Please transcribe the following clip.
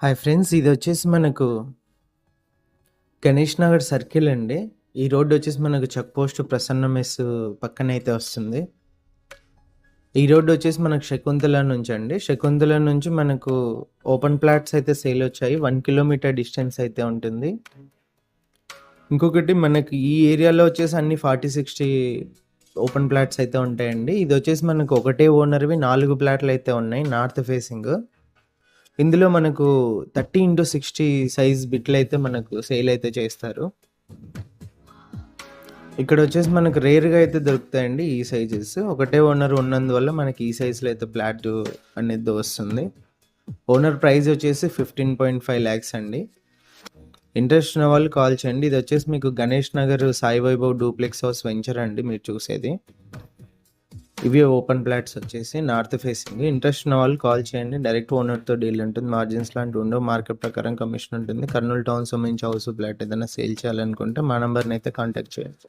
Hi friends, ఇదొచ్చేసి మనకు Ganesh Nagar circle అండి. ఈ రోడ్ వచ్చేసి మనకు చెక్ పోస్ట్ ప్రసన్న మెస్ పక్కనైతే వస్తుంది. ఈ రోడ్ వచ్చేసి మనకు శకుంతల నుంచి అండి. శకుంతల నుంచి మనకు ఓపెన్ ప్లాట్స్ అయితే సేల్ వచ్చాయి. 1 కిలోమీటర్ డిస్టెన్స్ అయితే ఉంటుంది. ఇంకొకటి మనకి ఈ ఏరియాలో వచ్చేసి అన్ని 40, 60 ఓపెన్ ప్లాట్స్ అయితే ఉంటాయండి. ఇది వచ్చేసి మనకు ఒకటే ఓనర్వి 4 ప్లాట్లు అయితే ఉన్నాయి నార్త్ ఫేసింగ్. ఇందులో మనకు 30x60 సైజ్ బిట్లయితే మనకు సేల్ అయితే చేస్తారు. ఇక్కడ వచ్చేసి మనకు రేర్‌గా అయితే దొరుకుతాయండి ఈ సైజెస్. ఒకటే ఓనర్ ఉన్నందువల్ల మనకి ఈ సైజ్‌లో అయితే ఫ్లాట్ అనేది వస్తుంది. ఓనర్ ప్రైస్ వచ్చేసి 15.5 లాక్స్ అండి. ఇంట్రెస్ట్ ఉన్న వాళ్ళు కాల్ చేయండి. ఇది వచ్చేసి మీకు Ganesh Nagar Sai Vaibhav duplex house venture అండి మీరు చూసేది. ఇవి ఓపెన్ ప్లాట్స్ వచ్చేసి నార్త్ ఫేసింగ్. ఇంట్రెస్ట్ ఉన్న వాళ్ళు కాల్ చేయండి. డైరెక్ట్ ఓనర్‌తో డీల్ ఉంటుంది. మార్జిన్స్ లాంటివి ఉండవు. మార్కెట్ ప్రకారం కమిషన్ ఉంటుంది. కర్నూలు టౌన్ సంబంధించి హౌస్, ఫ్లాట్ ఏదైనా సేల్ చేయాలనుకుంటే మా నంబర్‌ని అయితే కాంటాక్ట్ చేయండి.